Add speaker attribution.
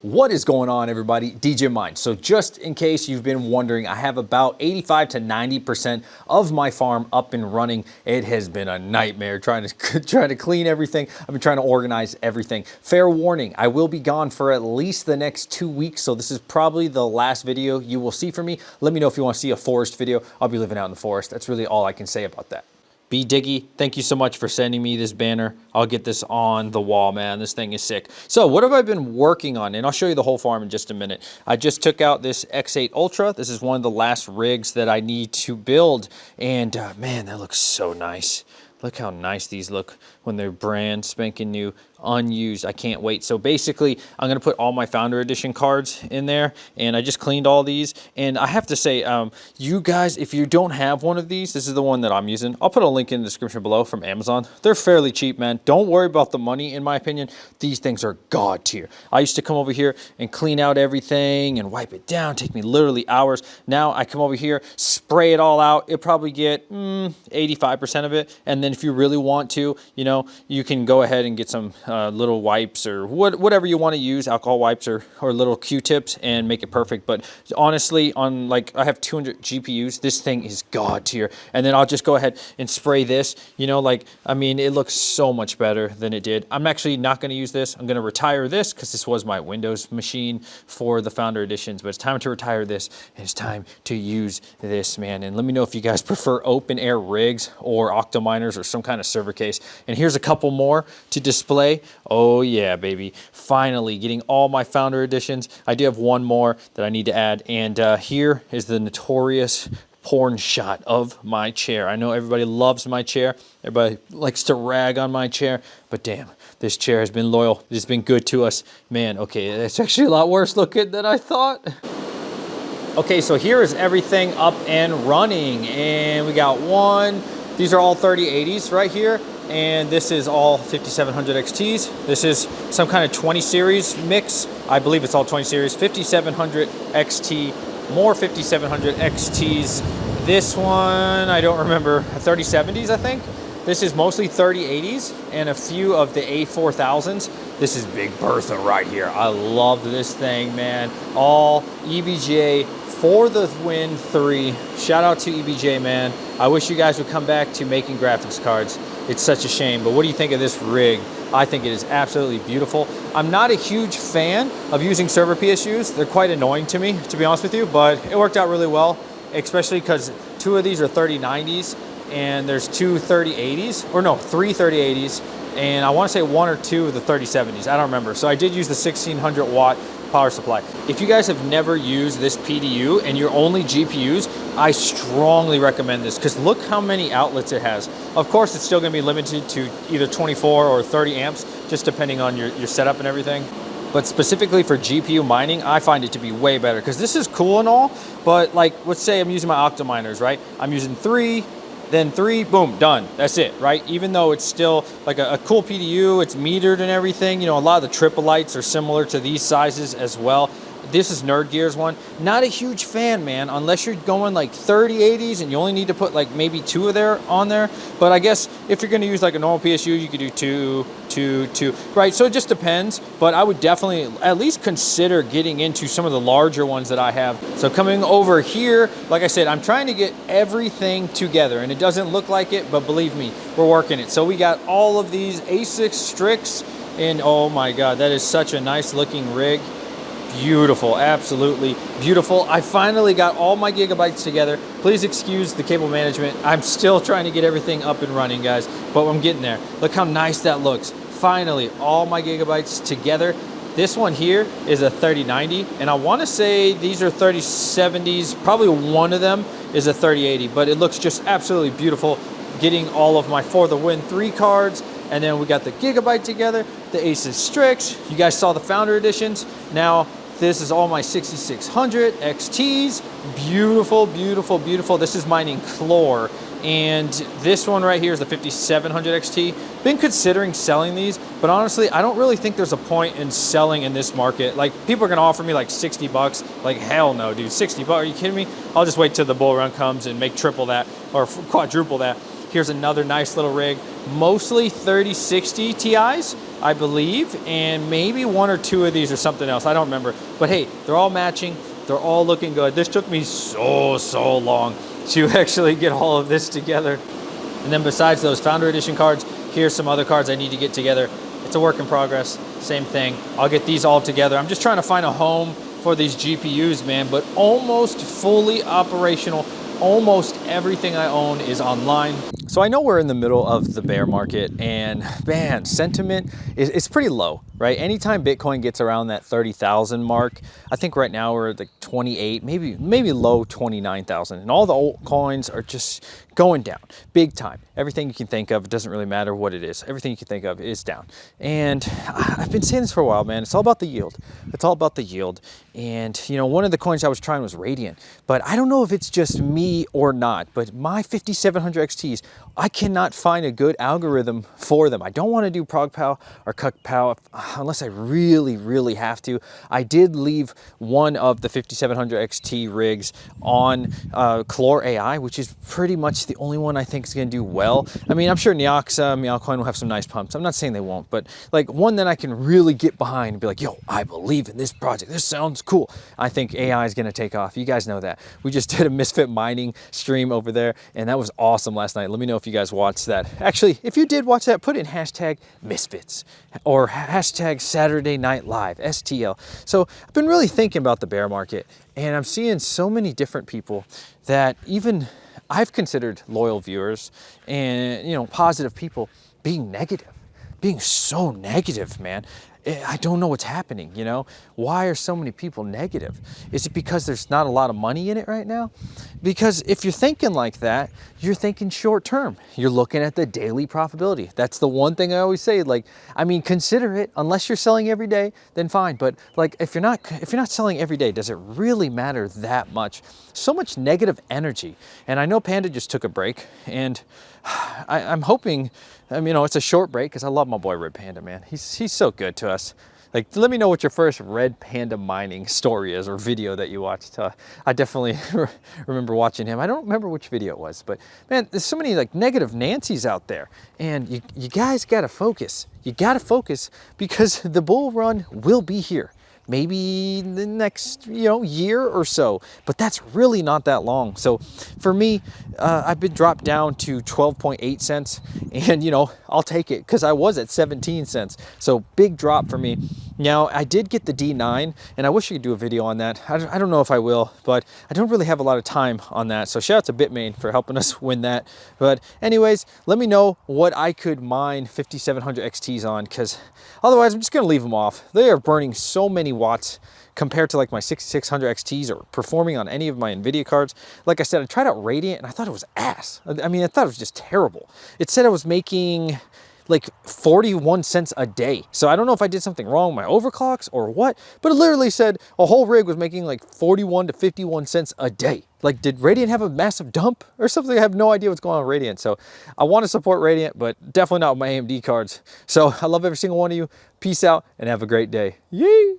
Speaker 1: What is going on, everybody? DJ Mind. So just in case you've been wondering, I have about 85 to 90% of my farm up and running. It has been a nightmare trying to clean everything. I've been trying to organize everything. Fair warning, I will be gone for at least the next 2 weeks. So this is probably the last video you will see from me. Let me know if you want to see a forest video. I'll be living out in the forest. That's really all I can say about that. B Diggy, thank you so much for sending me this banner. I'll get this on the wall, man. This thing is sick. So what have I been working on? And I'll show you the whole farm in just a minute. I just took out this X8 Ultra. This is one of the last rigs that I need to build. And man, that looks so nice. Look how nice these look when they're brand spanking new, unused. I can't wait. So basically, I'm going to put all my Founder Edition cards in there, and I just cleaned all these. And I have to say, you guys, if you don't have one of these, this is the one that I'm using. I'll put a link in the description below from Amazon. They're fairly cheap, man. Don't worry about the money, in my opinion. These things are God tier. I used to come over here and clean out everything and wipe it down. Take me literally hours. Now I come over here, spray it all out. It'll probably get 85% of it. And then if you really want to, you know, you can go ahead and get some little wipes or whatever you want to use, alcohol wipes or little Q-tips, and make it perfect. But honestly, on like, I have 200 GPUs, this thing is God tier. And then I'll just go ahead and spray this, you know, like, I mean, it looks so much better than it did. I'm actually not going to use this. I'm going to retire this because this was my Windows machine for the Founder Editions, but it's time to retire this, and it's time to use this, man. And let me know if you guys prefer open air rigs or Octominers or some kind of server case. And here's a couple more to display. Oh yeah, baby. Finally getting all my Founder Editions. I do have one more that I need to add. And here is the notorious porn shot of my chair. I know everybody loves my chair. Everybody likes to rag on my chair, but damn, this chair has been loyal. It's been good to us. Man, okay, it's actually a lot worse looking than I thought. Okay, so here is everything up and running. And we got one. These are all 3080s right here. And this is all 5700 XTs. This is some kind of 20 series mix. I believe it's all 20 series. 5700 XT, more 5700 XTs. This one, I don't remember, 3070s, I think. This is mostly 3080s and a few of the A4000s. This is Big Bertha right here. I love this thing, man. All EVGA for the Win 3. Shout out to EVGA, man. I wish you guys would come back to making graphics cards. It's such a shame, but what do you think of this rig? I think it is absolutely beautiful. I'm not a huge fan of using server PSUs. They're quite annoying to me, to be honest with you, but it worked out really well, especially because two of these are 3090s and there's two 3080s, or no, three 3080s, and I want to say one or two of the 3070s. I don't remember. So I did use the 1600 watt power supply. If you guys have never used this PDU and you're only GPUs, I strongly recommend this because look how many outlets it has. Of course, it's still going to be limited to either 24 or 30 amps, just depending on your setup and everything. But specifically for GPU mining, I find it to be way better because this is cool and all, but like, let's say I'm using my Octominers, right? I'm using 3, then 3, boom, done. That's it, right? Even though it's still like a cool PDU, it's metered and everything. You know, a lot of the triple lights are similar to these sizes as well. This is Nerd Gear's one. Not a huge fan, man, unless you're going like 3080s and you only need to put like maybe two of there on there. But I guess if you're gonna use like a normal PSU, you could do two, right? So it just depends, but I would definitely at least consider getting into some of the larger ones that I have. So coming over here, like I said, I'm trying to get everything together and it doesn't look like it, but believe me, we're working it. So we got all of these ASIC Strix, and oh my God, that is such a nice looking rig. Beautiful, absolutely beautiful. I finally got all my gigabytes together. Please excuse the cable management. I'm still trying to get everything up and running, guys, but I'm getting there. Look how nice that looks. Finally, all my gigabytes together. This one here is a 3090, and I want to say these are 3070s. Probably one of them is a 3080, but it looks just absolutely beautiful. Getting all of my For the Win 3 cards, and then we got the gigabyte together, the Asus Strix. You guys saw the Founder Editions. Now, this is all my 6600 XTs. Beautiful, beautiful, beautiful. This is mining Chlor. And this one right here is the 5700 XT. Been considering selling these, but honestly, I don't really think there's a point in selling in this market. Like, people are gonna offer me like 60 bucks. Like, hell no, dude, 60 bucks, are you kidding me? I'll just wait till the bull run comes and make triple that or quadruple that. Here's another nice little rig, mostly 3060 Ti's, I believe, and maybe one or two of these or something else. I don't remember. But hey, they're all matching. They're all looking good. This took me so long to actually get all of this together. And then besides those Founder Edition cards, here's some other cards I need to get together. It's a work in progress, same thing. I'll get these all together. I'm just trying to find a home for these GPUs, man, but almost fully operational. Almost everything I own is online. So I know we're in the middle of the bear market, and man, sentiment is pretty low, right? Anytime Bitcoin gets around that 30,000 mark, I think right now we're at like 28, maybe low 29,000, and all the altcoins are just going down big time. Everything you can think of, it doesn't really matter what it is. Everything you can think of is down. And I've been saying this for a while, man. It's all about the yield. It's all about the yield. And you know, one of the coins I was trying was Radiant, but I don't know if it's just me or not, but my 5700 XTs, I cannot find a good algorithm for them. I don't want to do ProgPow or CuckPow unless I really have to. I did leave one of the 5700 XT rigs on Clore AI, which is pretty much the only one I think is going to do well. I mean, I'm sure Nyoxa, Meowcoin will have some nice pumps. I'm not saying they won't, but like one that I can really get behind and be like, yo, I believe in this project. This sounds cool. I think AI is going to take off. You guys know that. We just did a Misfit mining stream over there, and that was awesome last night. Let me know if you guys watched that. Actually, if you did watch that, put in hashtag Misfits or hashtag Saturday Night Live, STL. So I've been really thinking about the bear market, and I'm seeing so many different people that even I've considered loyal viewers and, you know, positive people being negative, being so negative, man. I don't know what's happening, you know? Why are so many people negative? Is it because there's not a lot of money in it right now? Because if you're thinking like that, you're thinking short term. You're looking at the daily profitability. That's the one thing I always say, like, I mean, consider it. Unless you're selling every day, then fine. But like, if you're not selling every day, does it really matter that much? So much negative energy. And I know Panda just took a break, and I'm hoping, you know, it's a short break because I love my boy Red Panda, man. He's so good to us. Like, let me know what your first Red Panda mining story is or video that you watched. I definitely remember watching him. I don't remember which video it was, but man, there's so many like negative Nancys out there, and you guys gotta focus. You gotta focus because the bull run will be here. Maybe the next, you know, year or so, but that's really not that long. So for me, I've been dropped down to 12.8 cents, and you know, I'll take it because I was at 17 cents. So big drop for me. Now I did get the D9, and I wish you could do a video on that. I don't know if I will, but I don't really have a lot of time on that. So shout out to Bitmain for helping us win that. But anyways, let me know what I could mine 5700 XTs on, because otherwise I'm just gonna leave them off. They are burning so many watts compared to like my 6600 XTs or performing on any of my NVIDIA cards. Like I said, I tried out Radiant and I thought it was ass. I mean, I thought it was just terrible. It said I was making like 41 cents a day. So I don't know if I did something wrong with my overclocks or what, but it literally said a whole rig was making like 41 to 51 cents a day. Like, did Radiant have a massive dump or something? I have no idea what's going on with Radiant. So I want to support Radiant, but definitely not with my AMD cards. So I love every single one of you. Peace out and have a great day. Yee!